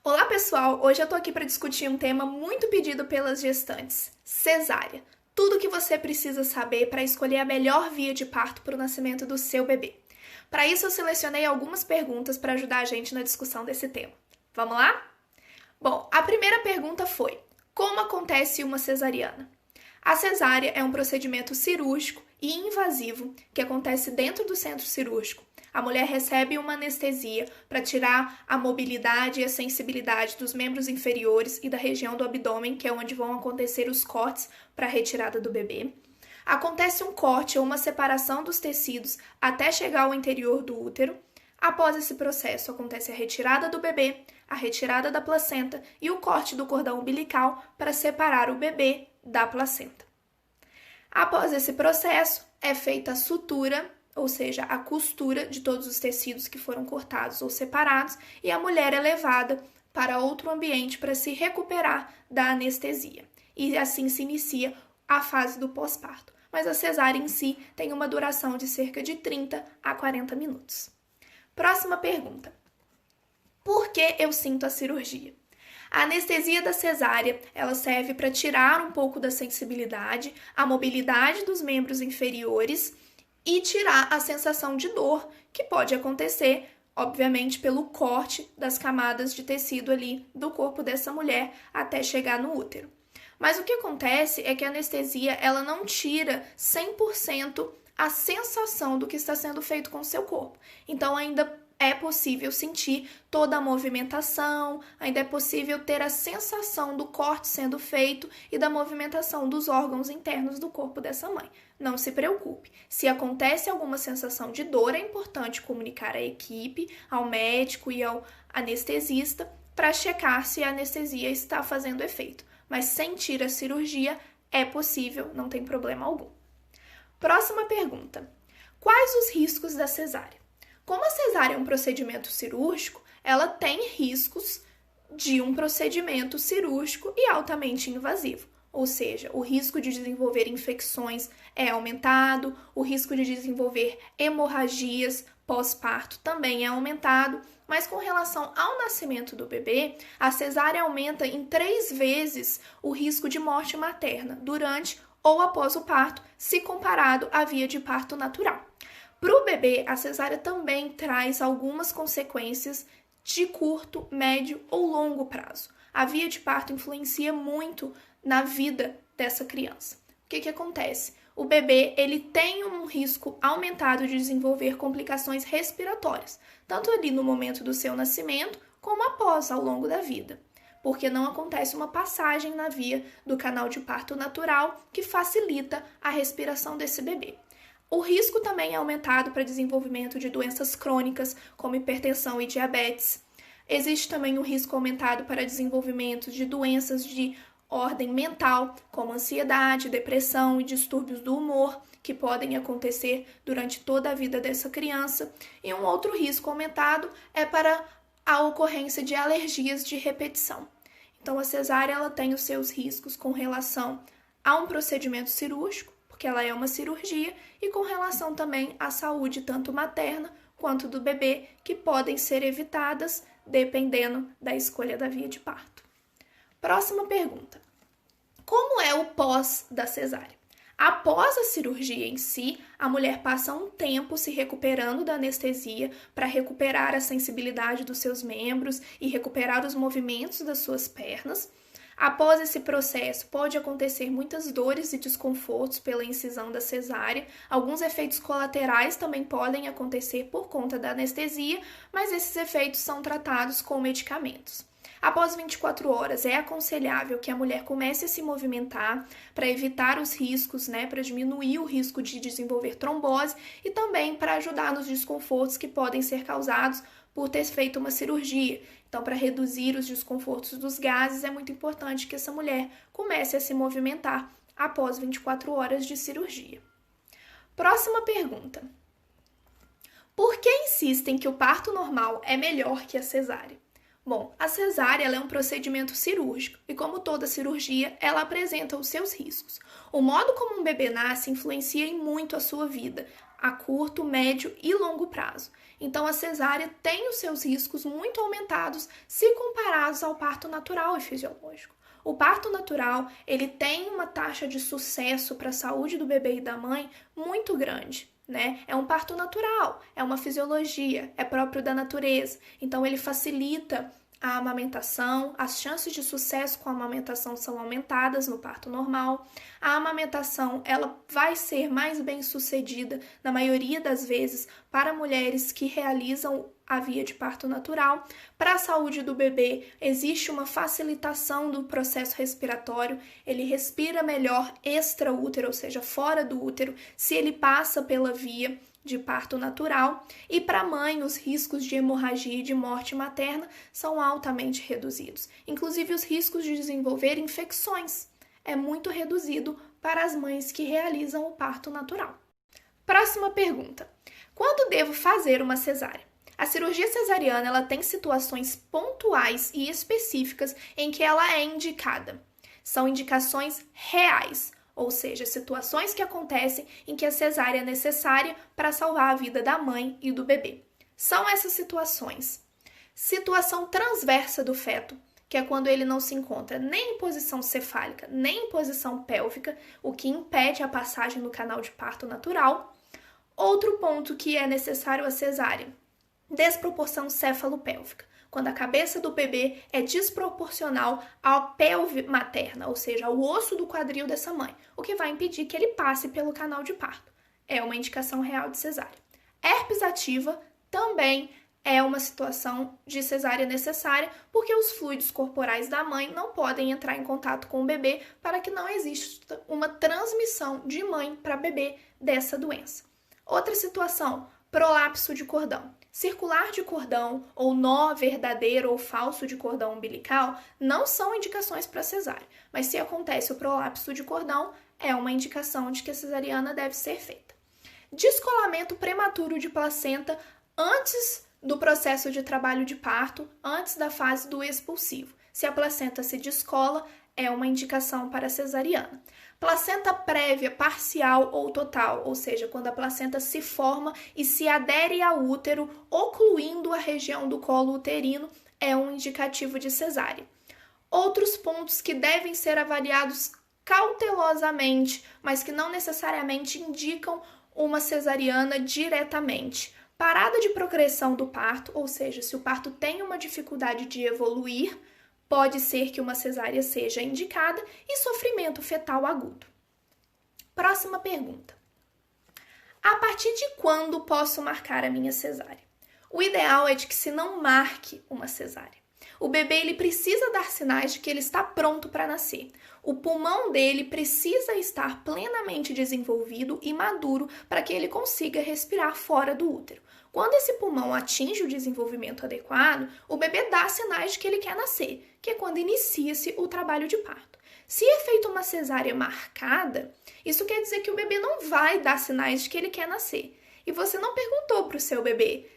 Olá pessoal, hoje eu tô aqui para discutir um tema muito pedido pelas gestantes, cesárea. Tudo o que você precisa saber para escolher a melhor via de parto para o nascimento do seu bebê. Para isso eu selecionei algumas perguntas para ajudar a gente na discussão desse tema. Vamos lá? Bom, a primeira pergunta foi: como acontece uma cesariana? A cesárea é um procedimento cirúrgico e invasivo que acontece dentro do centro cirúrgico. A mulher recebe uma anestesia para tirar a mobilidade e a sensibilidade dos membros inferiores e da região do abdômen, que é onde vão acontecer os cortes para a retirada do bebê. Acontece um corte ou uma separação dos tecidos até chegar ao interior do útero. Após esse processo, acontece a retirada do bebê, a retirada da placenta e o corte do cordão umbilical para separar o bebê da placenta. Após esse processo, é feita a sutura, ou seja, a costura de todos os tecidos que foram cortados ou separados, e a mulher é levada para outro ambiente para se recuperar da anestesia. E assim se inicia a fase do pós-parto. Mas a cesárea em si tem uma duração de cerca de 30 a 40 minutos. Próxima pergunta: por que eu sinto a cirurgia? A anestesia da cesárea, ela serve para tirar um pouco da sensibilidade, a mobilidade dos membros inferiores e tirar a sensação de dor que pode acontecer, obviamente, pelo corte das camadas de tecido ali do corpo dessa mulher até chegar no útero. Mas o que acontece é que a anestesia, ela não tira 100% a sensação do que está sendo feito com o seu corpo. Então, ainda é possível sentir toda a movimentação, ainda é possível ter a sensação do corte sendo feito e da movimentação dos órgãos internos do corpo dessa mãe. Não se preocupe. Se acontece alguma sensação de dor, é importante comunicar à equipe, ao médico e ao anestesista para checar se a anestesia está fazendo efeito. Mas sentir a cirurgia é possível, não tem problema algum. Próxima pergunta: quais os riscos da cesárea? Como a cesárea é um procedimento cirúrgico, ela tem riscos de um procedimento cirúrgico e altamente invasivo. Ou seja, o risco de desenvolver infecções é aumentado, o risco de desenvolver hemorragias pós-parto também é aumentado, mas com relação ao nascimento do bebê, a cesárea aumenta em 3 vezes o risco de morte materna durante ou após o parto, se comparado à via de parto natural. Para o bebê, a cesárea também traz algumas consequências de curto, médio ou longo prazo. A via de parto influencia muito na vida dessa criança. O que acontece? O bebê, ele tem um risco aumentado de desenvolver complicações respiratórias, tanto ali no momento do seu nascimento, como após, ao longo da vida, porque não acontece uma passagem na via do canal de parto natural que facilita a respiração desse bebê. O risco também é aumentado para desenvolvimento de doenças crônicas, como hipertensão e diabetes. Existe também um risco aumentado para desenvolvimento de doenças de ordem mental, como ansiedade, depressão e distúrbios do humor, que podem acontecer durante toda a vida dessa criança. E um outro risco aumentado é para a ocorrência de alergias de repetição. Então, a cesárea ela tem os seus riscos com relação a um procedimento cirúrgico, porque ela é uma cirurgia, e com relação também à saúde tanto materna quanto do bebê, que podem ser evitadas dependendo da escolha da via de parto. Próxima pergunta: como é o pós da cesárea? Após a cirurgia em si, a mulher passa um tempo se recuperando da anestesia para recuperar a sensibilidade dos seus membros e recuperar os movimentos das suas pernas. Após esse processo, pode acontecer muitas dores e desconfortos pela incisão da cesárea. Alguns efeitos colaterais também podem acontecer por conta da anestesia, mas esses efeitos são tratados com medicamentos. Após 24 horas, é aconselhável que a mulher comece a se movimentar para evitar os riscos, para diminuir o risco de desenvolver trombose e também para ajudar nos desconfortos que podem ser causados por ter feito uma cirurgia. Então, para reduzir os desconfortos dos gases, é muito importante que essa mulher comece a se movimentar após 24 horas de cirurgia. Próxima pergunta: por que insistem que o parto normal é melhor que a cesárea? Bom, a cesárea ela é um procedimento cirúrgico e, como toda cirurgia, ela apresenta os seus riscos. O modo como um bebê nasce influencia em muito a sua vida, a curto, médio e longo prazo. Então, a cesárea tem os seus riscos muito aumentados se comparados ao parto natural e fisiológico. O parto natural, ele tem uma taxa de sucesso para a saúde do bebê e da mãe muito grande, né? É um parto natural, é uma fisiologia, é próprio da natureza. Então, ele facilita a amamentação, as chances de sucesso com a amamentação são aumentadas no parto normal. A amamentação, ela vai ser mais bem sucedida, na maioria das vezes, para mulheres que realizam a via de parto natural. Para a saúde do bebê, existe uma facilitação do processo respiratório, ele respira melhor extraútero, ou seja, fora do útero, se ele passa pela via de parto natural, e para a mãe os riscos de hemorragia e de morte materna são altamente reduzidos. Inclusive os riscos de desenvolver infecções é muito reduzido para as mães que realizam o parto natural. Próxima pergunta: quando devo fazer uma cesárea? A cirurgia cesariana, ela tem situações pontuais e específicas em que ela é indicada. São indicações reais, ou seja, situações que acontecem em que a cesárea é necessária para salvar a vida da mãe e do bebê. São essas situações: situação transversa do feto, que é quando ele não se encontra nem em posição cefálica, nem em posição pélvica, o que impede a passagem no canal de parto natural. Outro ponto que é necessário a cesárea: desproporção cefalo-pélvica, quando a cabeça do bebê é desproporcional à pelve materna, ou seja, ao osso do quadril dessa mãe, o que vai impedir que ele passe pelo canal de parto. É uma indicação real de cesárea. Herpes ativa também é uma situação de cesárea necessária, porque os fluidos corporais da mãe não podem entrar em contato com o bebê para que não exista uma transmissão de mãe para bebê dessa doença. Outra situação: prolapso de cordão. Circular de cordão ou nó verdadeiro ou falso de cordão umbilical não são indicações para cesárea, mas se acontece o prolapso de cordão, é uma indicação de que a cesariana deve ser feita. Descolamento prematuro de placenta antes do processo de trabalho de parto, antes da fase do expulsivo. Se a placenta se descola, é uma indicação para cesariana. Placenta prévia, parcial ou total, ou seja, quando a placenta se forma e se adere ao útero, ocluindo a região do colo uterino, é um indicativo de cesárea. Outros pontos que devem ser avaliados cautelosamente, mas que não necessariamente indicam uma cesariana diretamente: parada de progressão do parto, ou seja, se o parto tem uma dificuldade de evoluir, pode ser que uma cesárea seja indicada, e sofrimento fetal agudo. Próxima pergunta: a partir de quando posso marcar a minha cesárea? O ideal é de que se não marque uma cesárea. O bebê, ele precisa dar sinais de que ele está pronto para nascer. O pulmão dele precisa estar plenamente desenvolvido e maduro para que ele consiga respirar fora do útero. Quando esse pulmão atinge o desenvolvimento adequado, o bebê dá sinais de que ele quer nascer, que é quando inicia-se o trabalho de parto. Se é feita uma cesárea marcada, isso quer dizer que o bebê não vai dar sinais de que ele quer nascer. E você não perguntou para o seu bebê: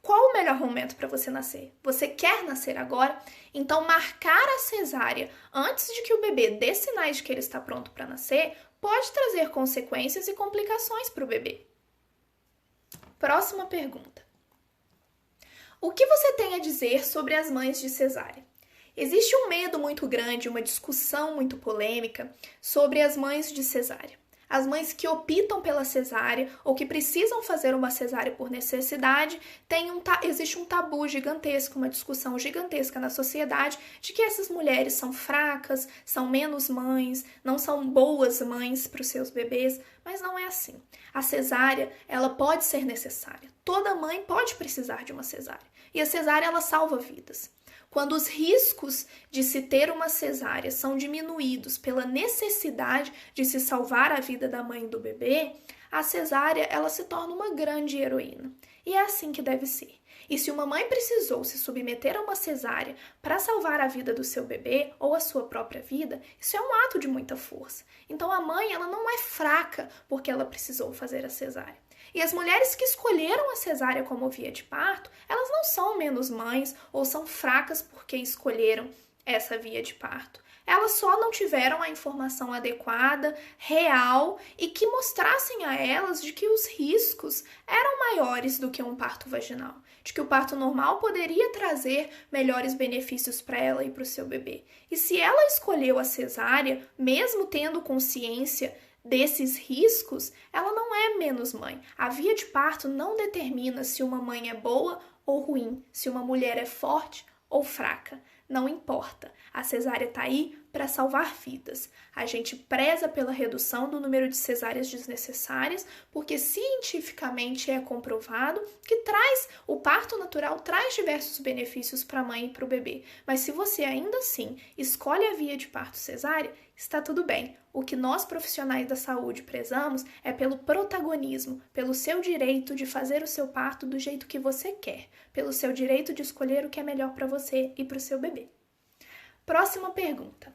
qual o melhor momento para você nascer? Você quer nascer agora? Então, marcar a cesárea antes de que o bebê dê sinais de que ele está pronto para nascer pode trazer consequências e complicações para o bebê. Próxima pergunta: o que você tem a dizer sobre as mães de cesárea? Existe um medo muito grande, uma discussão muito polêmica sobre as mães de cesárea. As mães que optam pela cesárea ou que precisam fazer uma cesárea por necessidade, existe um tabu gigantesco, uma discussão gigantesca na sociedade de que essas mulheres são fracas, são menos mães, não são boas mães para os seus bebês, mas não é assim. A cesárea, ela pode ser necessária. Toda mãe pode precisar de uma cesárea. E a cesárea, ela salva vidas. Quando os riscos de se ter uma cesárea são diminuídos pela necessidade de se salvar a vida da mãe e do bebê, a cesárea, ela se torna uma grande heroína. E é assim que deve ser. E se uma mãe precisou se submeter a uma cesárea para salvar a vida do seu bebê ou a sua própria vida, isso é um ato de muita força. Então a mãe, ela não é fraca porque ela precisou fazer a cesárea. E as mulheres que escolheram a cesárea como via de parto, elas não são menos mães ou são fracas porque escolheram essa via de parto. Elas só não tiveram a informação adequada, real e que mostrassem a elas de que os riscos eram maiores do que um parto vaginal, de que o parto normal poderia trazer melhores benefícios para ela e para o seu bebê. E se ela escolheu a cesárea, mesmo tendo consciência desses riscos, ela não é menos mãe. A via de parto não determina se uma mãe é boa ou ruim, se uma mulher é forte ou fraca. Não importa. A cesárea está aí para salvar vidas. A gente preza pela redução do número de cesáreas desnecessárias, porque cientificamente é comprovado que o parto natural traz diversos benefícios para a mãe e para o bebê. Mas se você ainda assim escolhe a via de parto cesárea, está tudo bem. O que nós profissionais da saúde prezamos é pelo protagonismo, pelo seu direito de fazer o seu parto do jeito que você quer, pelo seu direito de escolher o que é melhor para você e para o seu bebê. Próxima pergunta.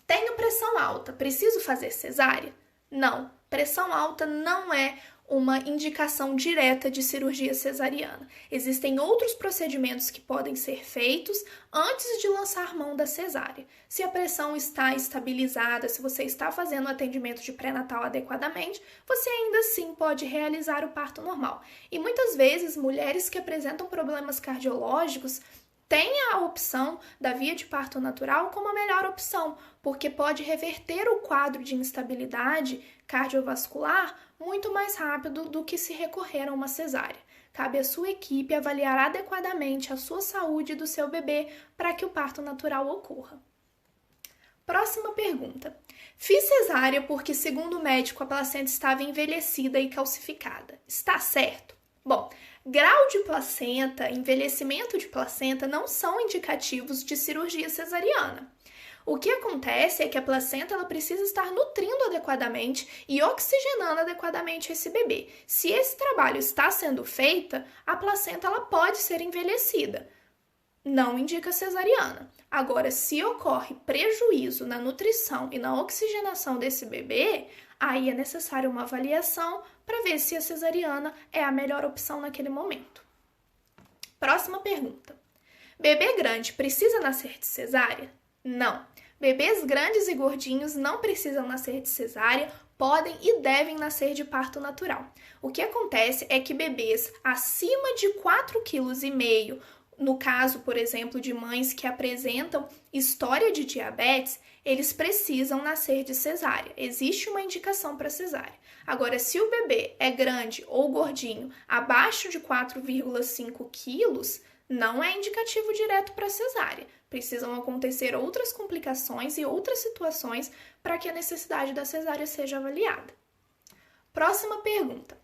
Tenho pressão alta, preciso fazer cesárea? Não, pressão alta não é uma indicação direta de cirurgia cesariana. Existem outros procedimentos que podem ser feitos antes de lançar mão da cesárea. Se a pressão está estabilizada, se você está fazendo o atendimento de pré-natal adequadamente, você ainda assim pode realizar o parto normal. E muitas vezes, mulheres que apresentam problemas cardiológicos têm a opção da via de parto natural como a melhor opção, porque pode reverter o quadro de instabilidade cardiovascular muito mais rápido do que se recorrer a uma cesárea. Cabe à sua equipe avaliar adequadamente a sua saúde e do seu bebê para que o parto natural ocorra. Próxima pergunta. Fiz cesárea porque, segundo o médico, a placenta estava envelhecida e calcificada. Está certo? Bom, grau de placenta, envelhecimento de placenta não são indicativos de cirurgia cesariana. O que acontece é que a placenta ela precisa estar nutrindo adequadamente e oxigenando adequadamente esse bebê. Se esse trabalho está sendo feito, a placenta ela pode ser envelhecida. Não indica cesariana. Agora, se ocorre prejuízo na nutrição e na oxigenação desse bebê, aí é necessário uma avaliação para ver se a cesariana é a melhor opção naquele momento. Próxima pergunta. Bebê grande precisa nascer de cesárea? Não. Bebês grandes e gordinhos não precisam nascer de cesárea, podem e devem nascer de parto natural. O que acontece é que bebês acima de 4,5 kg, no caso, por exemplo, de mães que apresentam história de diabetes, eles precisam nascer de cesárea. Existe uma indicação para cesárea. Agora, se o bebê é grande ou gordinho, abaixo de 4,5 quilos, não é indicativo direto para cesárea. Precisam acontecer outras complicações e outras situações para que a necessidade da cesárea seja avaliada. Próxima pergunta.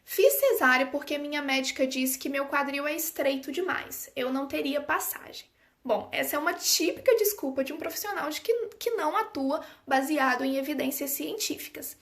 Fiz cesárea porque minha médica disse que meu quadril é estreito demais. Eu não teria passagem. Bom, essa é uma típica desculpa de um profissional que não atua baseado em evidências científicas.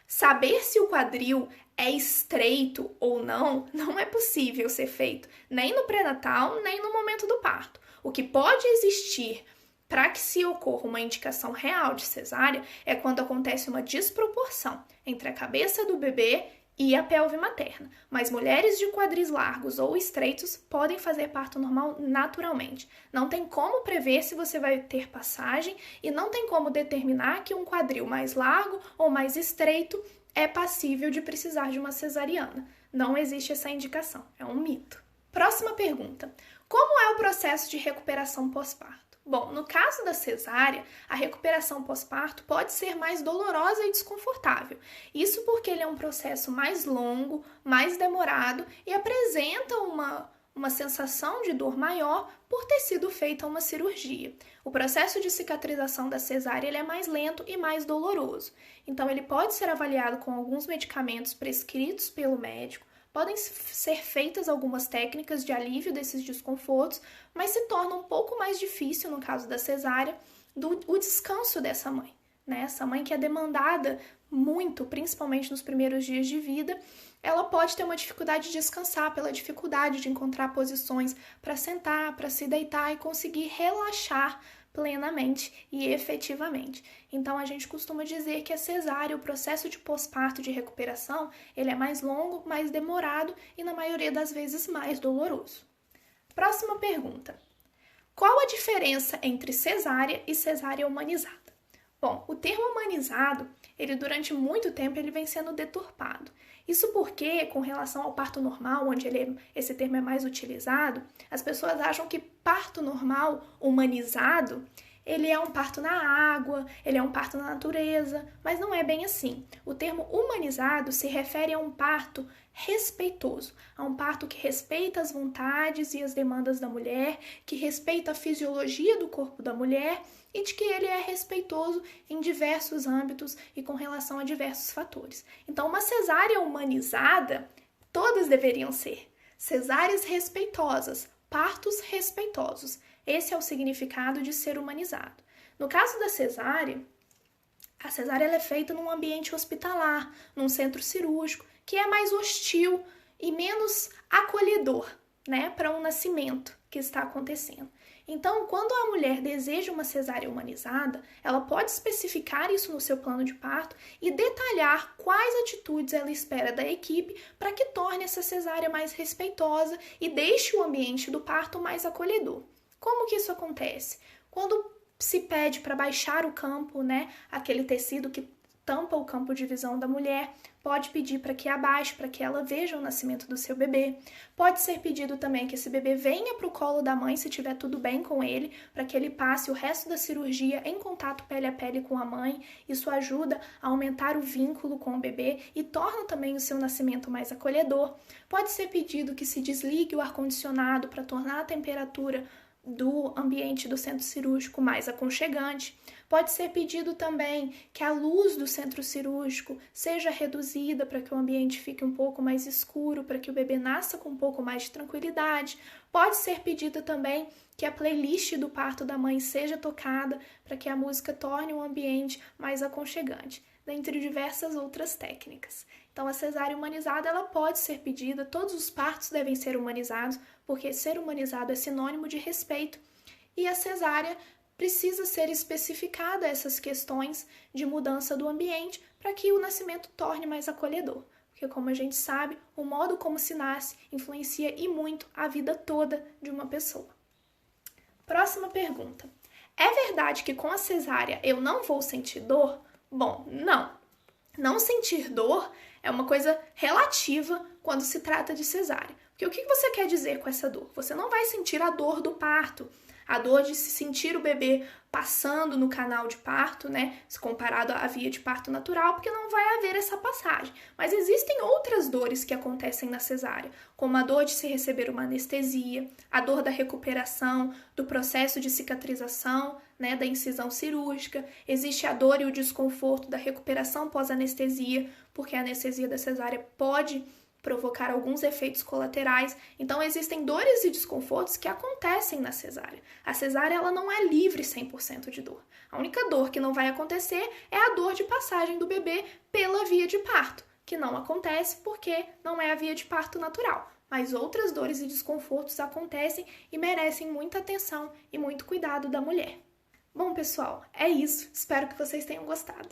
Saber se o quadril é estreito ou não é possível ser feito, nem no pré-natal, nem no momento do parto. O que pode existir para que se ocorra uma indicação real de cesárea é quando acontece uma desproporção entre a cabeça do bebê e a pelve materna, mas mulheres de quadris largos ou estreitos podem fazer parto normal naturalmente. Não tem como prever se você vai ter passagem e não tem como determinar que um quadril mais largo ou mais estreito é passível de precisar de uma cesariana. Não existe essa indicação, é um mito. Próxima pergunta. Como é o processo de recuperação pós-parto? Bom, no caso da cesárea, a recuperação pós-parto pode ser mais dolorosa e desconfortável. Isso porque ele é um processo mais longo, mais demorado e apresenta uma sensação de dor maior por ter sido feita uma cirurgia. O processo de cicatrização da cesárea ele é mais lento e mais doloroso. Então, ele pode ser avaliado com alguns medicamentos prescritos pelo médico. Podem ser feitas algumas técnicas de alívio desses desconfortos, mas se torna um pouco mais difícil, no caso da cesárea, o descanso dessa mãe, né? Essa mãe que é demandada muito, principalmente nos primeiros dias de vida, ela pode ter uma dificuldade de descansar pela dificuldade de encontrar posições para sentar, para se deitar e conseguir relaxar plenamente e efetivamente. Então, a gente costuma dizer que a cesárea, o processo de pós-parto de recuperação, ele é mais longo, mais demorado e, na maioria das vezes, mais doloroso. Próxima pergunta. Qual a diferença entre cesárea e cesárea humanizada? Bom, o termo humanizado, durante muito tempo ele vem sendo deturpado. Isso porque, com relação ao parto normal, onde esse termo é mais utilizado, as pessoas acham que parto normal humanizado, ele é um parto na água, ele é um parto na natureza, mas não é bem assim. O termo humanizado se refere a um parto respeitoso, a um parto que respeita as vontades e as demandas da mulher, que respeita a fisiologia do corpo da mulher e de que ele é respeitoso em diversos âmbitos e com relação a diversos fatores. Então, uma cesárea humanizada, todas deveriam ser cesáreas respeitosas, partos respeitosos. Esse é o significado de ser humanizado. No caso da cesárea, a cesárea ela é feita num ambiente hospitalar, num centro cirúrgico, que é mais hostil e menos acolhedor, né, para um nascimento que está acontecendo. Então, quando a mulher deseja uma cesárea humanizada, ela pode especificar isso no seu plano de parto e detalhar quais atitudes ela espera da equipe para que torne essa cesárea mais respeitosa e deixe o ambiente do parto mais acolhedor. Como que isso acontece? Quando se pede para baixar o campo, né, aquele tecido que tampa o campo de visão da mulher, pode pedir para que abaixe, para que ela veja o nascimento do seu bebê. Pode ser pedido também que esse bebê venha para o colo da mãe, se tiver tudo bem com ele, para que ele passe o resto da cirurgia em contato pele a pele com a mãe. Isso ajuda a aumentar o vínculo com o bebê e torna também o seu nascimento mais acolhedor. Pode ser pedido que se desligue o ar-condicionado para tornar a temperatura do ambiente do centro cirúrgico mais aconchegante. Pode ser pedido também que a luz do centro cirúrgico seja reduzida para que o ambiente fique um pouco mais escuro, para que o bebê nasça com um pouco mais de tranquilidade. Pode ser pedido também que a playlist do parto da mãe seja tocada para que a música torne o ambiente mais aconchegante, dentre diversas outras técnicas. Então, a cesárea humanizada ela pode ser pedida, todos os partos devem ser humanizados, porque ser humanizado é sinônimo de respeito, e a cesárea precisa ser especificada essas questões de mudança do ambiente para que o nascimento torne mais acolhedor. Porque, como a gente sabe, o modo como se nasce influencia e muito a vida toda de uma pessoa. Próxima pergunta. É verdade que com a cesárea eu não vou sentir dor? Bom, não. Não sentir dor é uma coisa relativa quando se trata de cesárea. Porque o que você quer dizer com essa dor? Você não vai sentir a dor do parto, a dor de se sentir o bebê passando no canal de parto, né? Se comparado à via de parto natural, porque não vai haver essa passagem. Mas existem outras dores que acontecem na cesárea, como a dor de se receber uma anestesia, a dor da recuperação, do processo de cicatrização, né, da incisão cirúrgica. Existe a dor e o desconforto da recuperação pós-anestesia, porque a anestesia da cesárea pode provocar alguns efeitos colaterais. Então, existem dores e desconfortos que acontecem na cesárea. A cesárea ela não é livre 100% de dor. A única dor que não vai acontecer é a dor de passagem do bebê pela via de parto, que não acontece porque não é a via de parto natural. Mas outras dores e desconfortos acontecem e merecem muita atenção e muito cuidado da mulher. Bom, pessoal, é isso. Espero que vocês tenham gostado.